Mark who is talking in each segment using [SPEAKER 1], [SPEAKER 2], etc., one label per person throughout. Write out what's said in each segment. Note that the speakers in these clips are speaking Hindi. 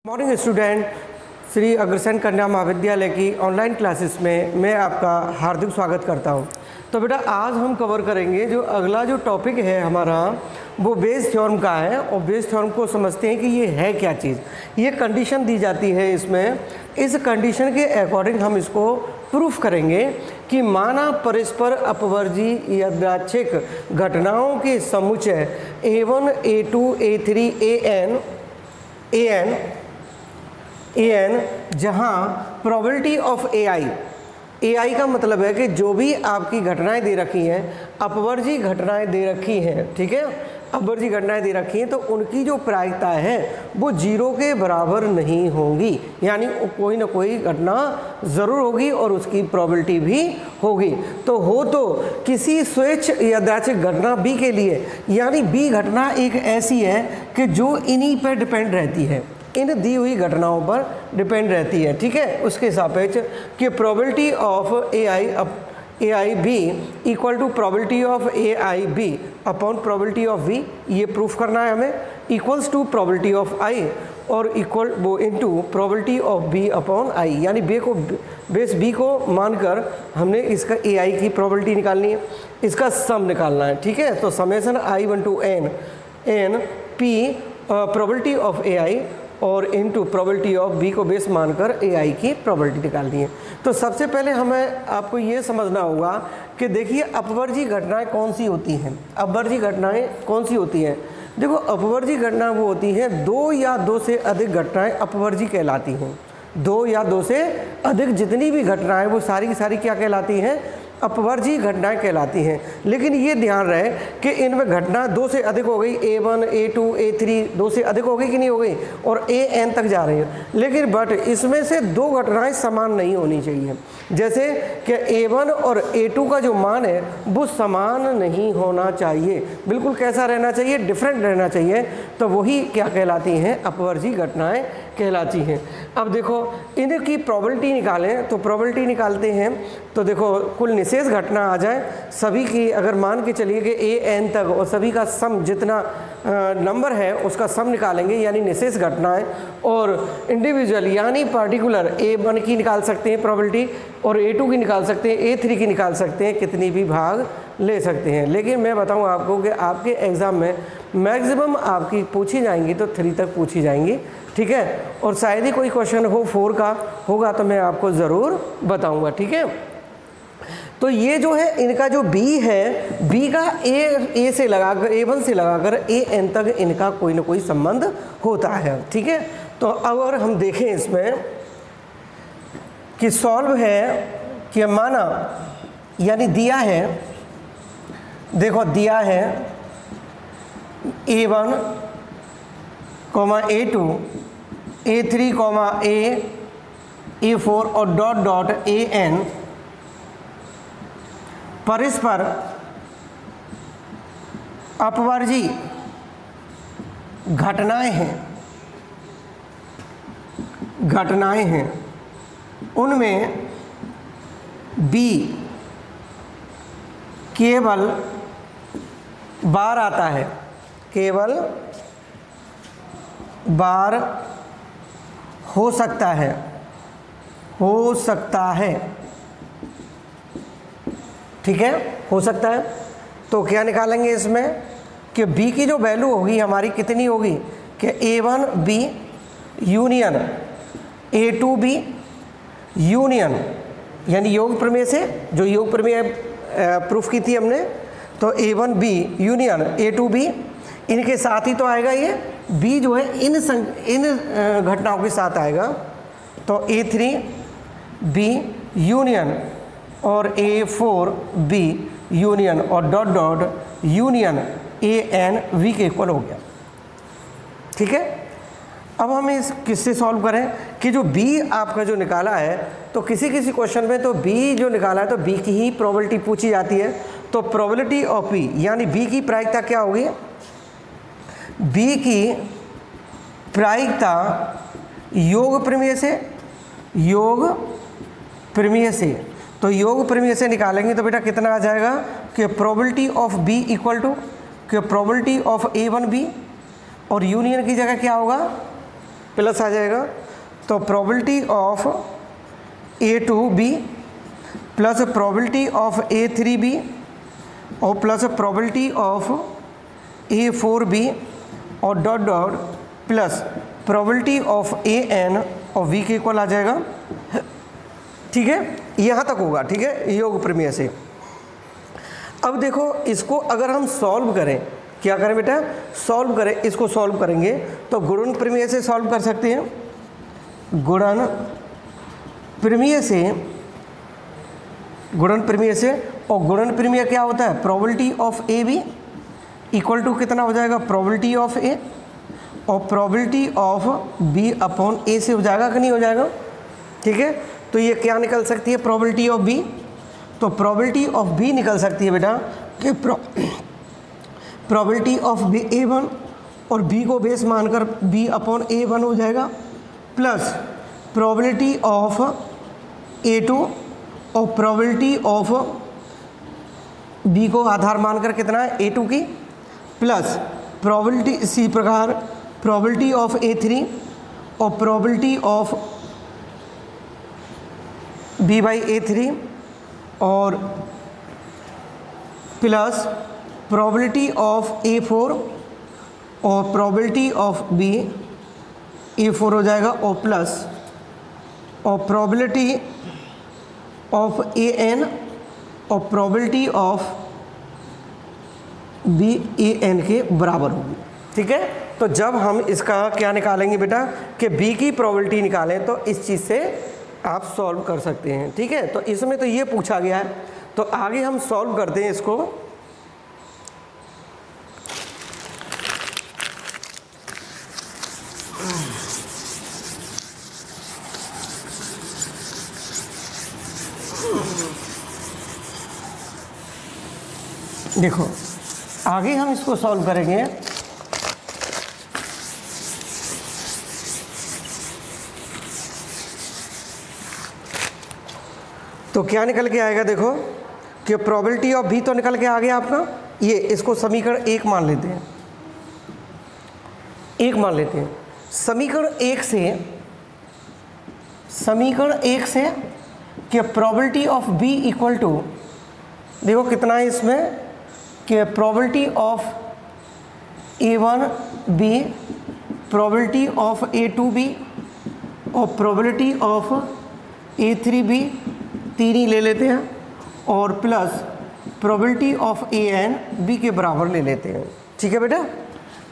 [SPEAKER 1] मॉर्निंग स्टूडेंट, श्री अग्रसेन कन्या महाविद्यालय की ऑनलाइन क्लासेस में मैं आपका हार्दिक स्वागत करता हूं। तो बेटा आज हम कवर करेंगे जो अगला जो टॉपिक है हमारा वो बेस थ्योरम का है। और बेस थ्योरम को समझते हैं कि ये है क्या चीज़। ये कंडीशन दी जाती है इसमें, इस कंडीशन के अकॉर्डिंग हम इसको प्रूफ करेंगे कि माना परस्पर अपवर्जी यादृच्छिक घटनाओं के समुच्चय A1, A2, A3, AN जहाँ प्रोबेबिलिटी ऑफ AI का मतलब है कि जो भी आपकी घटनाएं दे रखी हैं, अपवर्जी घटनाएं दे रखी हैं, ठीक है, अपवर्जी घटनाएं दे रखी हैं, तो उनकी जो प्रायिकता है वो 0 के बराबर नहीं होगी। यानी कोई ना कोई घटना ज़रूर होगी और उसकी प्रोबेबिलिटी भी होगी। तो किसी स्वेच्छ यादृच्छिक घटना B के लिए, यानी B घटना एक ऐसी है कि जो इन्हीं पर डिपेंड रहती है, इन दी हुई घटनाओं पर डिपेंड रहती है, ठीक है। उसके सापेक्ष कि probability of AI B equal to probability of AI B upon probability of V, ये प्रूफ करना है हमें, equals to probability of I और इक्वल वो into probability of B upon I। यानी बेस B को मानकर हमने इसका AI की प्रोबेबिलिटी निकालनी है, इसका सम निकालना है, ठीक है। तो summation I1 to N P probability of AI और इनटू प्रोबेबिलिटी ऑफ B को बेस मानकर AI की प्रोबेबिलिटी निकालनी है। तो सबसे पहले हमें आपको ये समझना होगा कि देखिए अपवर्जी घटनाएं कौन सी होती हैं। अपवर्जी घटनाएं कौन सी होती हैं? देखो अपवर्जी घटना वो होती हैं 2 या 2 से अधिक घटनाएं अपवर्जी कहलाती हैं। 2 या 2 से अधिक जितनी भी घटनाएं वो सारी की सारी क्या कहलाती हैं? अपवर्जी घटनाएं कहलाती हैं। लेकिन ये ध्यान रहे कि इनमें घटना 2 से अधिक हो गई, A1, A2, A3 2 से अधिक हो गई कि नहीं हो गई, और AN तक जा रही है। लेकिन बट इसमें से 2 घटनाएं समान नहीं होनी चाहिए। जैसे कि A1 और A2 का जो मान है वो समान नहीं होना चाहिए, बिल्कुल कैसा रहना चाहिए? डिफरेंट रहना चाहिए। तो वही क्या कहलाती हैं? अपवर्जी घटनाएं कहलाती हैं। अब देखो इनकी प्रोबेबिलिटी निकालें, तो प्रोबेबिलिटी निकालते हैं तो देखो कुल निशेष घटना आ जाए सभी की, अगर मान के चलिए कि AN तक और सभी का सम जितना नंबर है उसका सम निकालेंगे, यानी निशेष घटनाएं, और इंडिविजुअल यानी पार्टिकुलर A1 की निकाल सकते हैं प्रोबेबिलिटी, और A2 की निकाल सकते हैं, A3 की निकाल सकते हैं, कितनी भी भाग ले सकते हैं। लेकिन मैं बताऊं आपको कि आपके एग्ज़ाम में मैक्सिमम आपकी पूछी जाएंगी तो 3 तक पूछी जाएंगी, ठीक है। और शायद ही कोई क्वेश्चन हो 4 का होगा तो मैं आपको ज़रूर बताऊंगा, ठीक है। तो ये जो है इनका जो B है, B का A से लगाकर A1 से लगाकर AN तक इनका कोई ना कोई संबंध होता है, ठीक है। तो अगर हम देखें इसमें कि सॉल्व है कि माना, यानी दिया है, देखो दिया है A1, A2, A3, A4 और डॉट डॉट AN परस्पर अपवर्जी घटनाएं हैं, उनमें B केवल बार आता है, केवल बार हो सकता है, ठीक है, हो सकता है। तो क्या निकालेंगे इसमें कि B की जो वैल्यू होगी हमारी कितनी होगी कि A1B यूनियन A2B यूनियन, यानी योग प्रमेय से, जो योग प्रमेय प्रूफ की थी हमने, तो A1B यूनियन A2B, इनके साथ ही तो आएगा ये B जो है इन घटनाओं के साथ आएगा। तो A3B यूनियन और A4B यूनियन और डॉट डॉट यूनियन ANV के इक्वल हो गया, ठीक है। अब हम इस किससे सॉल्व करें कि जो B आपका जो निकाला है, तो किसी क्वेश्चन में तो B जो निकाला है तो B की ही प्रोबेबिलिटी पूछी जाती है। तो प्रोबेबिलिटी ऑफ B यानी B की प्रायिकता क्या होगी? B की प्रायिकता योग प्रमेय से, तो योग प्रमेय से निकालेंगे तो बेटा कितना आ जाएगा कि probability of B equal to कि प्रोबेबिलिटी ऑफ A1B और यूनियन की जगह क्या होगा प्लस आ जाएगा, तो probability of A2B plus probability of A3B और प्लस प्रोबेबिलिटी ऑफ A4B और dot dot plus probability of AN और V के इक्वल आ जाएगा। ठीक है, यहाँ तक होगा। ठीक है, योग प्रमेय से। अब देखो इसको अगर हम सॉल्व करें, क्या करें बेटा, सॉल्व करें, इसको सॉल्व करेंगे तो गुणन प्रमेय से सॉल्व कर सकते हैं। गुणन प्रमेय से, गुणन प्रमेय से, और गुणन प्रमेय क्या होता है, probability of AB equal to कितना हो जाएगा, प्रोबेबिलिटी ऑफ A और probability of B upon A से हो जाएगा कि नहीं हो जाएगा। ठीक है, तो ये क्या निकल सकती है, प्रोबेबिलिटी ऑफ B, तो प्रोबेबिलिटी ऑफ B निकल सकती है बेटा कि प्रोबेबिलिटी ऑफ A1 और B को बेस मानकर B अपॉन A1 हो जाएगा, प्लस प्रोबेबिलिटी ऑफ A2 और प्रोबेबिलिटी ऑफ B को आधार मानकर कितना है, A2 की, प्लस प्रोबेबिलिटी, इसी प्रकार प्रोबेबिलिटी ऑफ A3 और probability of B by A3 और प्लस प्रोबेबिलिटी ऑफ A4 और प्रोबेबिलिटी ऑफ B A4 हो जाएगा, और प्लस और प्रोबेबिलिटी ऑफ AN और प्रोबेबिलिटी ऑफ B AN के बराबर होगी। ठीक है, तो जब हम इसका क्या निकालेंगे बेटा कि B की प्रोबेबिलिटी निकालें तो इस चीज़ से आप सॉल्व कर सकते हैं। ठीक है, तो इसमें तो ये पूछा गया है, तो आगे हम सॉल्व करते हैं इसको। देखो आगे हम इसको सॉल्व करेंगे। तो क्या निकल के आएगा, देखो कि प्रोबेबिलिटी ऑफ B तो निकल के आ गया आपका, ये इसको समीकरण 1 मान लेते हैं, 1 मान लेते हैं। समीकरण 1 से कि probability of B equal to, देखो कितना है इसमें कि probability of A1B, probability of A2B और प्रोबेबिलिटी ऑफ A3B, तीन ही ले लेते हैं, और plus probability of AN B के बराबर ले लेते हैं। ठीक है बेटा,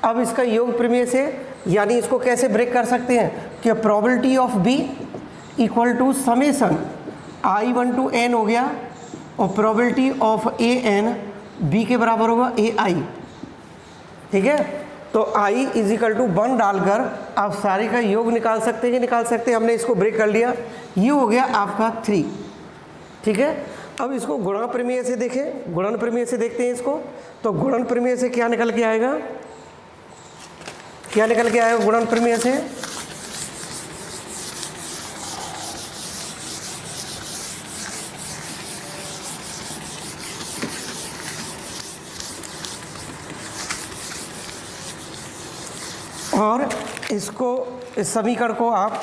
[SPEAKER 1] अब इसका योग प्रमेय से, यानी इसको कैसे ब्रेक कर सकते हैं कि probability of B equal to summation I1 to N हो गया, और प्रोबेबिलिटी ऑफ AN B के बराबर होगा AI। ठीक है, तो I इज इक्वल टू 1 डालकर आप सारे का योग निकाल सकते हैं, निकाल सकते हैं। हमने इसको ब्रेक कर लिया, ये हो गया आपका 3। ठीक है, अब इसको गुणन प्रमेय से देखें, गुणन प्रमेय से देखते हैं इसको। तो गुणन प्रमेय से क्या निकल के आएगा, क्या निकल के आएगा गुणन प्रमेय से, और इसको, इस समीकरण को आप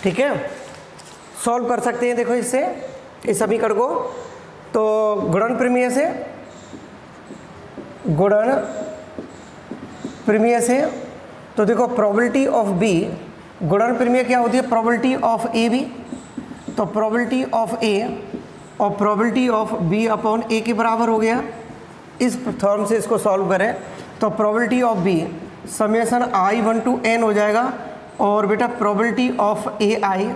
[SPEAKER 1] ठीक है सॉल्व कर सकते हैं। देखो इससे, इस समीकरण को, तो गुणन प्रमेय से, गुणन प्रमेय से, तो देखो प्रोबेबिलिटी ऑफ B, गुणन प्रमेय क्या होती है, प्रोबेबिलिटी ऑफ AB, तो प्रोबेबिलिटी ऑफ A और probability of B upon A के बराबर हो गया। इस फॉर्म से इसको सॉल्व करें तो probability of B summation I1 to N हो जाएगा, और बेटा प्रोबेबिलिटी ऑफ AI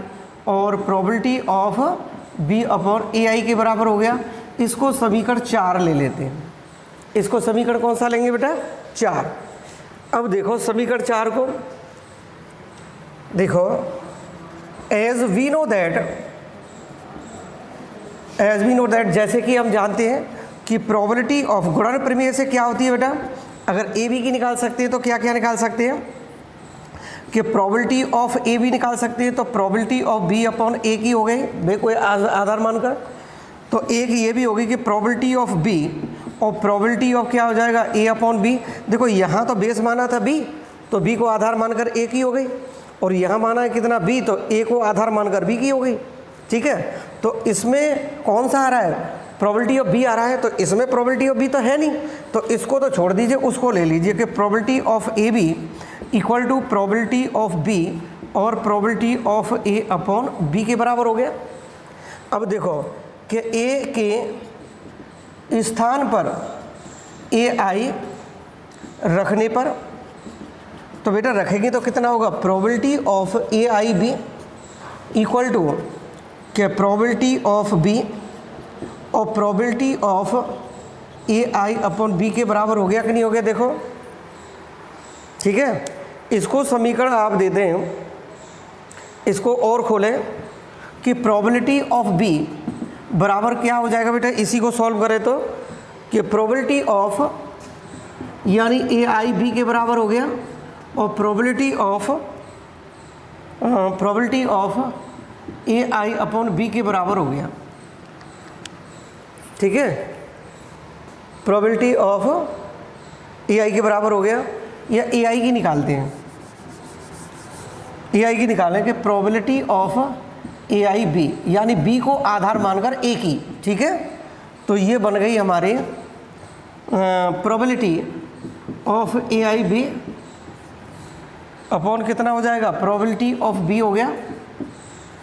[SPEAKER 1] और probability of B upon AI के बराबर हो गया। इसको समीकरण 4 ले लेते हैं। इसको समीकरण कौन सा लेंगे बेटा, 4। अब देखो समीकरण 4 को देखो, एज वी नो दैट, जैसे कि हम जानते हैं कि प्रोबेबिलिटी ऑफ, गुणन प्रमेय से क्या होती है बेटा, अगर AB की निकाल सकते हैं तो क्या क्या निकाल सकते हैं कि प्रोबेबिलिटी ऑफ AB निकाल सकते हैं, तो probability of B upon A की हो गई, कोई आधार मानकर, तो एक ये भी होगी कि प्रोबेबिलिटी ऑफ B और प्रोबेबिलिटी ऑफ क्या हो जाएगा ए अपॉन बी। देखो यहाँ तो बेस माना था बी, तो बी को आधार मानकर ए की हो गई, और यहाँ माना है कितना बी, तो ए को आधार मानकर बी की हो गई। ठीक है, तो इसमें कौन सा आ रहा है, प्रोबेबिलिटी ऑफ बी आ रहा है, तो इसमें प्रोबेबिलिटी ऑफ बी तो है नहीं, तो इसको तो छोड़ दीजिए, उसको ले लीजिए कि probability of A B equal to probability of B और probability of A upon B के बराबर हो गया। अब देखो कि ए के स्थान पर ए आई रखने पर, तो बेटा रखेंगे तो कितना होगा, probability of A I B equal to क्या, प्रोबेबिलिटी ऑफ बी और probability of A I upon B के बराबर हो गया कि नहीं हो गया। देखो ठीक है, इसको समीकरण आप दे दें, इसको और खोलें कि प्रोबेबिलिटी ऑफ बी बराबर क्या हो जाएगा बेटा, इसी को सॉल्व करें तो कि प्रोबेबिलिटी ऑफ यानी ए आई बी के बराबर हो गया, और probability of A I upon B के बराबर हो गया। ठीक है, प्रोबेबिलिटी ऑफ ए आई के बराबर हो गया, या ए आई की निकालते हैं, ए आई की निकालें कि probability of A I B यानी बी को आधार मानकर ए की। ठीक है, तो ये बन गई हमारी probability of A I B upon कितना हो जाएगा, प्रोबेबिलिटी ऑफ बी हो गया।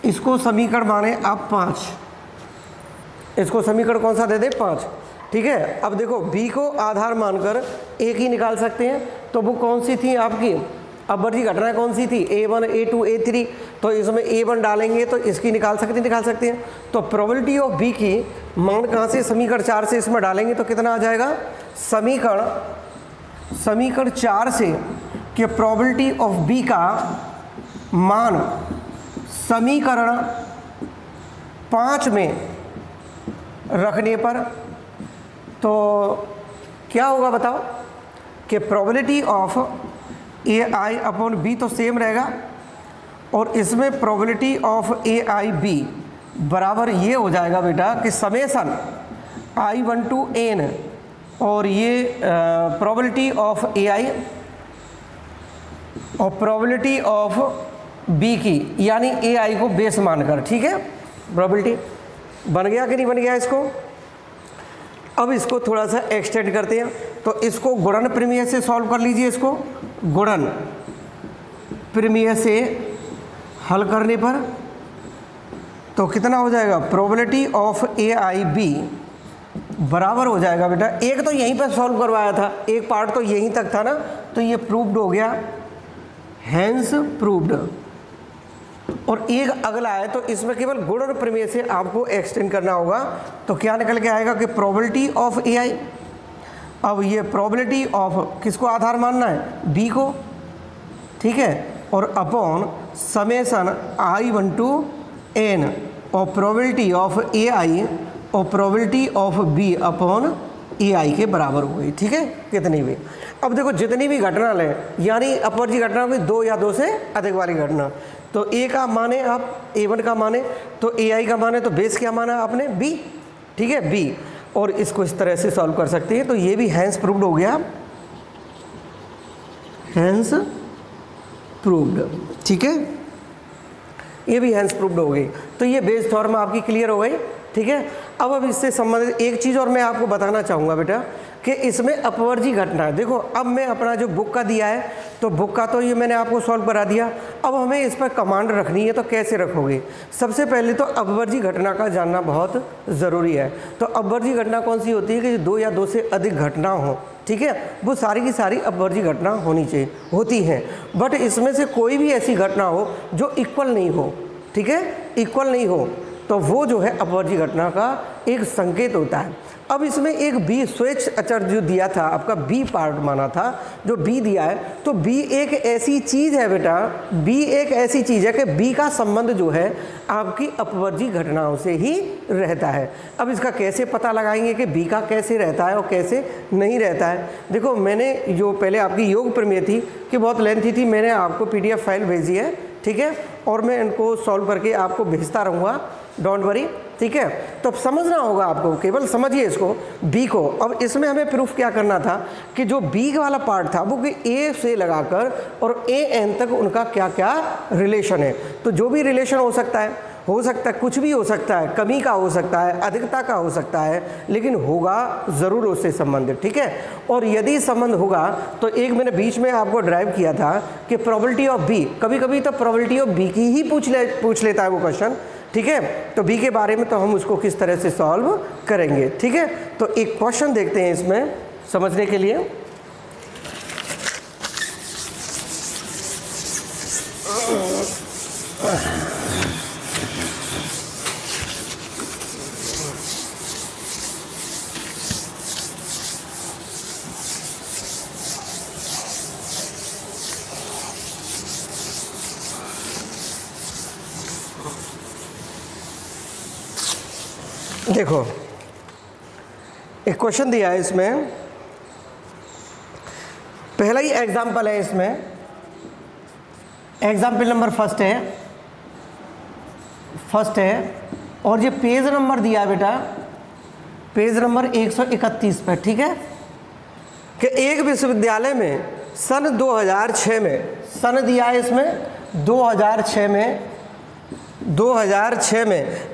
[SPEAKER 1] इसको समीकरण माने आप 5, इसको समीकरण कौन सा दे दे, 5। ठीक है, अब देखो बी को आधार मानकर ए की निकाल सकते हैं, तो वो कौन सी थी आपकी अपवर्ती घटनाएं कौन सी थी, A1 A2 A3, तो इसमें A1 डालेंगे तो इसकी निकाल सकते हैं। तो प्रोबेबिलिटी ऑफ बी की मान कहाँ से, समीकरण 4 से इसमें डालेंगे तो कितना आ जाएगा, समीकरण 4 से कि प्रोबेबिलिटी ऑफ बी का मान समीकरण 5 में रखने पर तो क्या होगा बताओ, कि probability of A I upon B तो सेम रहेगा, और इसमें probability of A I B बराबर ये हो जाएगा बेटा कि समेसन I1 to n, और ये प्रोबेबिलिटी ऑफ ए आई और प्रोबेबिलिटी ऑफ बी की यानी ए आई को बेस मानकर। ठीक है, प्रोबेबिलिटी बन गया कि नहीं बन गया इसको। अब इसको थोड़ा सा एक्सटेंड करते हैं, तो इसको गुणन प्रमेय से सॉल्व कर लीजिए। इसको गुणन प्रमेय से हल करने पर तो कितना हो जाएगा, probability of A I B बराबर हो जाएगा बेटा, एक तो यहीं पर सॉल्व करवाया था, एक पार्ट तो यहीं तक था ना, तो ये प्रूव्ड हो गया, हैंस प्रूव्ड। और एक अगला है तो इसमें केवल गुणन प्रमेय से आपको एक्सटेंड करना होगा, तो क्या निकल के आएगा कि प्रोबेबिलिटी ऑफ ए आई, अब ये प्रोबेबिलिटी ऑफ किसको आधार मानना है, बी को। ठीक है, और upon summation I1 to n और प्रोबेबिलिटी ऑफ ए आई और प्रोबेबिलिटी ऑफ बी अपॉन ए आई के बराबर हो गई। ठीक है, कितनी भी। अब देखो जितनी भी घटना लें यानी अपवर्ती घटना की 2 या 2 से अधिक वाली घटना, तो ए का माने आप A1 का माने, तो ए आई का माने, तो बेस क्या माना आपने, बी। ठीक है, बी, और इसको इस तरह से सॉल्व कर सकते हैं, तो ये भी हैंस प्रूव्ड हो गया, हैंस प्रूव्ड। ठीक है, ये भी हैंस प्रूव्ड हो गई, तो ये बेस थ्योरम आपकी क्लियर हो गई। ठीक है, अब इससे संबंधित एक चीज़ और मैं आपको बताना चाहूँगा बेटा कि इसमें अपवर्ती घटना है। देखो अब मैं अपना जो बुक का दिया है, तो बुक का तो ये मैंने आपको सॉल्व करा दिया, अब हमें इस पर कमांड रखनी है, तो कैसे रखोगे। सबसे पहले तो अपवर्ती घटना का जानना बहुत ज़रूरी है। तो अपवर्ती घटना कौन सी होती है कि 2 या 2 से अधिक घटना हो। ठीक है, वो सारी की सारी अपवर्ती घटना होनी चाहिए, होती हैं, बट इसमें से कोई भी ऐसी घटना हो जो इक्वल नहीं हो। ठीक है, इक्वल नहीं हो तो वो जो है अपवर्ती घटना का एक संकेत होता है। अब इसमें एक बी स्वेच्छ अचर जो दिया था आपका, बी पार्ट माना था, जो बी दिया है, तो बी एक ऐसी चीज़ है बेटा, बी एक ऐसी चीज़ है कि बी का संबंध जो है आपकी अपवर्ती घटनाओं से ही रहता है। अब इसका कैसे पता लगाएंगे कि बी का कैसे रहता है और कैसे नहीं रहता है। देखो मैंने जो पहले आपकी योग प्रमेय थी कि बहुत लेंथी थी, मैंने आपको PDF फाइल भेजी है। ठीक है, और मैं इनको सॉल्व करके आपको भेजता रहूँगा, डोंट वरी। ठीक है। तो अब समझना होगा आपको, केवल समझिए इसको बी को। अब इसमें हमें प्रूफ क्या करना था कि जो बी वाला पार्ट था वो कि ए से लगाकर और ए एन तक उनका क्या क्या रिलेशन है। तो जो भी रिलेशन हो सकता है कुछ भी हो सकता है, कमी का हो सकता है, अधिकता का हो सकता है, लेकिन होगा ज़रूर उससे संबंधित, ठीक है। और यदि संबंध होगा तो एक मैंने बीच में आपको ड्राइव किया था कि प्रोबेबिलिटी ऑफ बी, कभी कभी तो प्रोबेबिलिटी ऑफ बी की ही पूछ लेता है वो क्वेश्चन, ठीक है। तो बी के बारे में तो हम उसको किस तरह से सॉल्व करेंगे, ठीक है। तो एक क्वेश्चन देखते हैं इसमें समझने के लिए। देखो एक क्वेश्चन दिया है इसमें, पहला ही एग्जाम्पल है इसमें, एग्जाम्पल नंबर फर्स्ट है और ये पेज नंबर दिया है बेटा, पेज नंबर 131 पर, ठीक है। कि एक विश्वविद्यालय में सन 2006 में, सन दिया है इसमें 2006 में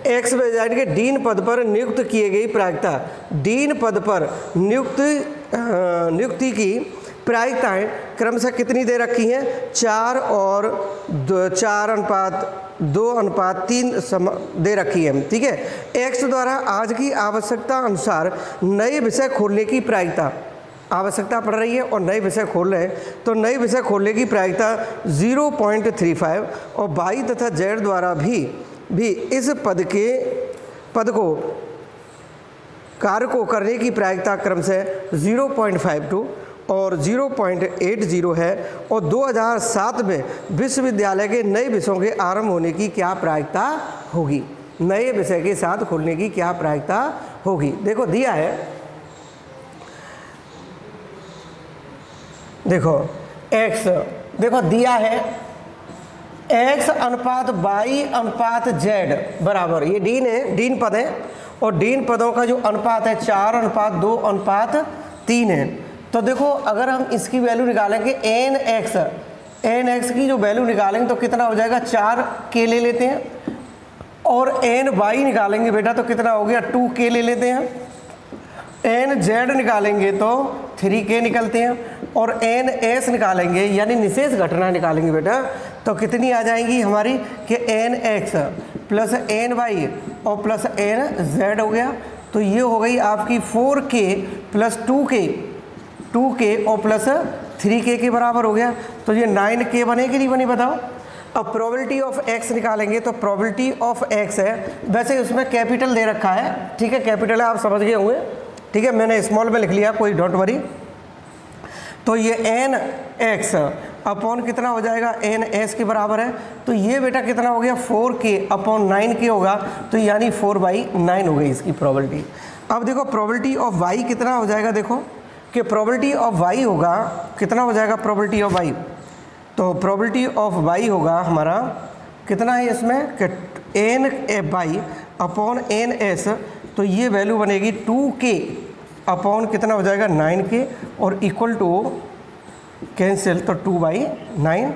[SPEAKER 1] XYZ के डीन पद पर नियुक्त किए गई प्रायिकता, डीन पद पर नियुक्ति की प्रायिकताएं क्रमशः कितनी दे रखी हैं? 4 और 4:2:3 दे रखी है, ठीक है। X द्वारा आज की आवश्यकता अनुसार नए विषय खोलने की प्रायिकता, आवश्यकता पड़ रही है और नए विषय खोल रहे हैं, तो नए विषय खोलने की प्रायिकता 0.35 और बाई तथा जेड द्वारा भी इस पद को कार्य को करने की प्रायिकता क्रमशः 0.52 और 0.80 है। और 2007 में विश्वविद्यालय के नए विषयों के आरंभ होने की क्या प्रायिकता होगी? नए विषय के साथ खोलने की क्या प्रायिकता होगी? देखो दिया है, देखो x, देखो दिया है x अनुपात y अनुपात z बराबर, ये डीन है, डीन पद है और डीन पदों का जो अनुपात है 4:2:3 है। तो देखो अगर हम इसकी वैल्यू निकालेंगे nx की जो वैल्यू निकालेंगे तो कितना हो जाएगा? 4k ले लेते हैं और ny निकालेंगे बेटा तो कितना हो गया? 2k ले लेते हैं। nz निकालेंगे तो 3k निकलते हैं और ns निकालेंगे यानी निशेष घटना निकालेंगे बेटा तो कितनी आ जाएंगी हमारी कि nx प्लस ny और प्लस nz हो गया। तो ये हो गई आपकी 4k प्लस 2k और प्लस 3k के बराबर हो गया। तो ये 9k बने कि नहीं बने बताओ। अब प्रोबेबिलिटी ऑफ x निकालेंगे तो प्रोबेबिलिटी ऑफ x है, वैसे उसमें कैपिटल दे रखा है, ठीक है, कैपिटल है, आप समझ गए होंगे, ठीक है, मैंने स्मॉल में लिख लिया, कोई डोंट वरी। तो ये nx अपॉन कितना हो जाएगा? ns के बराबर है। तो ये बेटा कितना हो गया? 4k अपॉन 9k होगा, तो यानी 4/9 हो गई इसकी प्रोबेबिलिटी। अब देखो प्रोबेबिलिटी ऑफ y कितना हो जाएगा? देखो कि प्रोबेबिलिटी ऑफ y होगा, कितना हो जाएगा प्रोबेबिलिटी ऑफ y? तो प्रोबेबिलिटी ऑफ y होगा हमारा कितना है इसमें कि n/y अपॉन ns, तो ये वैल्यू बनेगी 2k अपॉन कितना हो जाएगा? 9k और इक्वल टू कैंसिल तो 2/9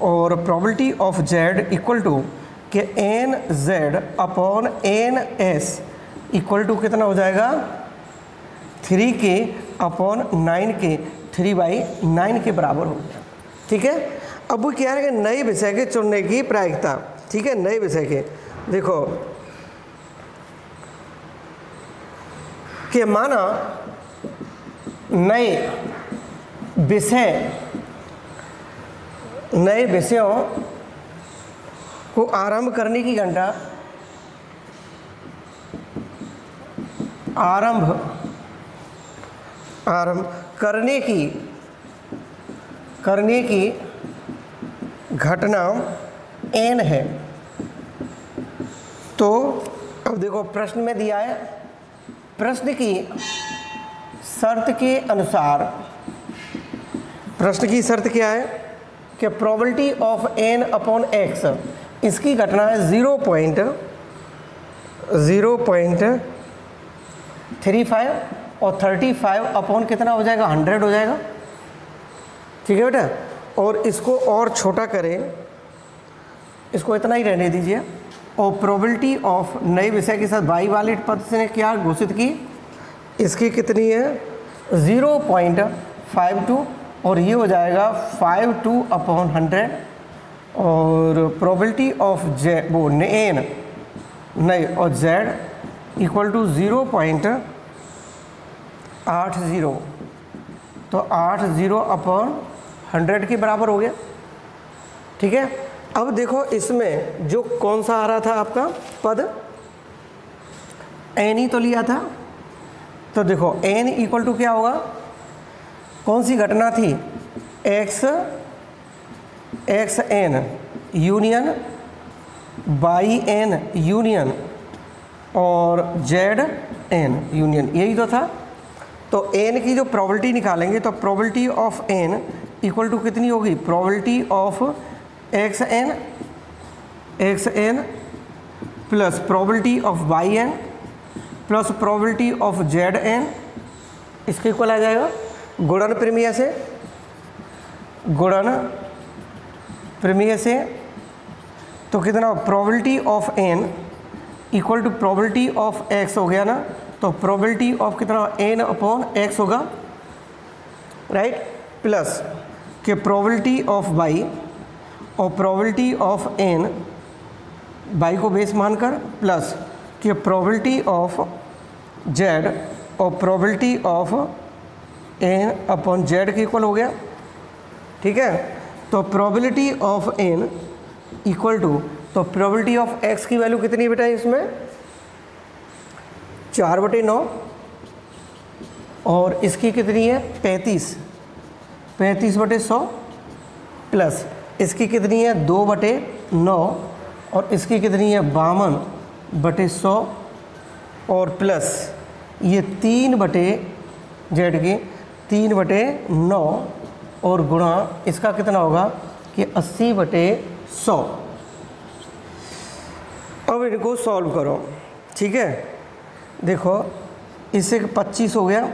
[SPEAKER 1] और probability of z equal to कि nz upon ns equal to कितना हो जाएगा? 3k अपॉन 9k, 3/9 के बराबर हो गया, ठीक है। अब वो क्या है कि नए विषय के चुनने की प्रायिकता, ठीक है, नए विषय के, देखो कि माना नए विषयों को आरंभ करने की घंटा, आरंभ करने की घटना n है। तो अब देखो प्रश्न में दिया है, प्रश्न की शर्त के अनुसार, प्रश्न की शर्त क्या है कि probability of n upon x, इसकी घटना है 0.35 और 35 अपॉन कितना हो जाएगा, 100 हो जाएगा। ठीक है बेटा, और इसको और छोटा करें, इसको इतना ही रहने दीजिए। और प्रोबेबिलिटी ऑफ नए विषय के साथ बाई वाले पद से क्या घोषित की, इसकी कितनी है 0.52 और ये हो जाएगा 52 अपॉन 100। और प्रोबेबिलिटी ऑफ जे वो एन नए और जेड इक्वल टू 0.80, तो 80 अपॉन 100 के बराबर हो गया। ठीक है, अब देखो इसमें जो कौन सा आ रहा था आपका पद, एन ही तो लिया था, तो देखो एन इक्वल टू क्या होगा, कौन सी घटना थी, X N union Y N union और जेड एन यूनियन, यही तो था। तो एन की जो प्रोबेबिलिटी निकालेंगे तो probability of N equal to कितनी होगी, probability of X N plus probability of Y N plus probability of Z N, इसके इक्वल आ जाएगा गुणन प्रमेय से, गुणन प्रमेय से। तो कितना probability of N equal to probability of X हो गया ना, तो प्रोबेबिलिटी ऑफ कितना एन अपॉन एक्स होगा, राइट, प्लस के प्रोबेबिलिटी ऑफ वाई और प्रोबेबिलिटी ऑफ एन वाई को बेस मानकर, प्लस कि प्रोबेबिलिटी ऑफ जेड और probability of N upon Z के इक्वल हो गया। ठीक है, तो probability of N equal to, तो प्रोबेबिलिटी ऑफ एक्स की वैल्यू कितनी बेटा इसमें 4/9 और इसकी कितनी है 35/100 प्लस इसकी कितनी है 2/9 और इसकी कितनी है 52/100 और प्लस ये 3/जेड के 3/9 और गुणा इसका कितना होगा कि 80/100। अब इनको सॉल्व करो। ठीक है, देखो इससे 25 हो गया,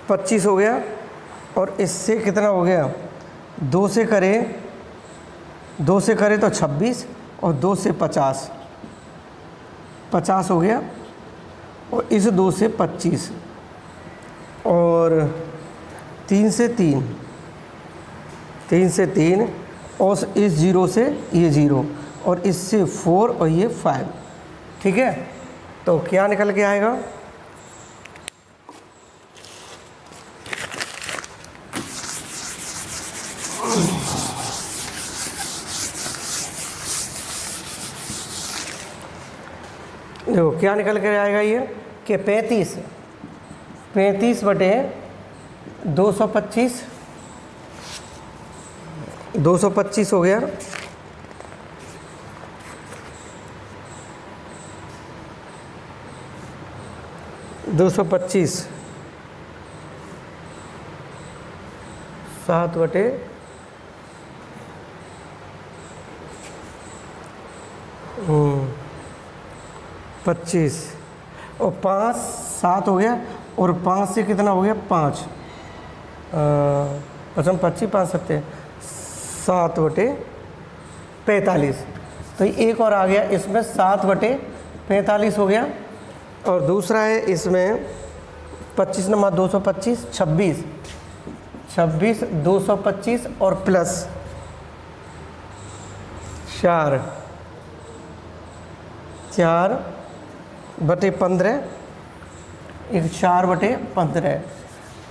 [SPEAKER 1] 25 हो गया और इससे कितना हो गया 2 से करें तो 26 और 2 से 50 हो गया और इस 2 से 25 और 3 से 3 और इस 0 से ये 0 और इससे 4 और ये 5। ठीक है, तो क्या निकल के आएगा, देखो क्या निकल कर आएगा ये कि 35/225 225 हो गया, दो 7/25 और 5 7 हो गया और 5 से कितना हो गया 5 पचम 25 5 7 7/45। तो एक और आ गया इसमें 7/45 हो गया और दूसरा है इसमें 25 नंबर 225 26 225 और प्लस 4/15 एक 4/15।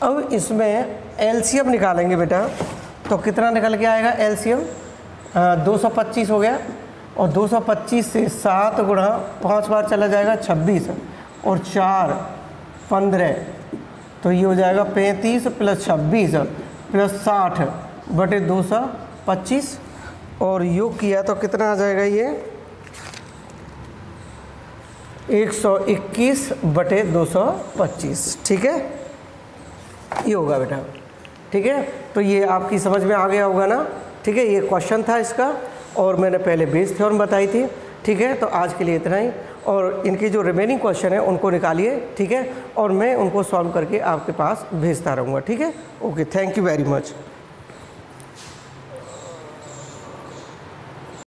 [SPEAKER 1] अब इसमें एलसीएम निकालेंगे बेटा, तो कितना निकल के आएगा एलसीएम 225 हो गया और 225 से 7 गुणा 5 बार चला जाएगा 26 और 4 15, तो ये हो जाएगा 35 प्लस 26 प्लस 60/225 और योग किया तो कितना आ जाएगा ये 121/225। ठीक है, ये होगा बेटा। ठीक है, तो ये आपकी समझ में आ गया होगा ना। ठीक है, ये क्वेश्चन था इसका और मैंने पहले बेस थ्योरम बताई थी। ठीक है, तो आज के लिए इतना ही, और इनके जो रिमेनिंग क्वेश्चन है उनको निकालिए, ठीक है, और मैं उनको सॉल्व करके आपके पास भेजता रहूँगा, ठीक है। Okay, thank you very much.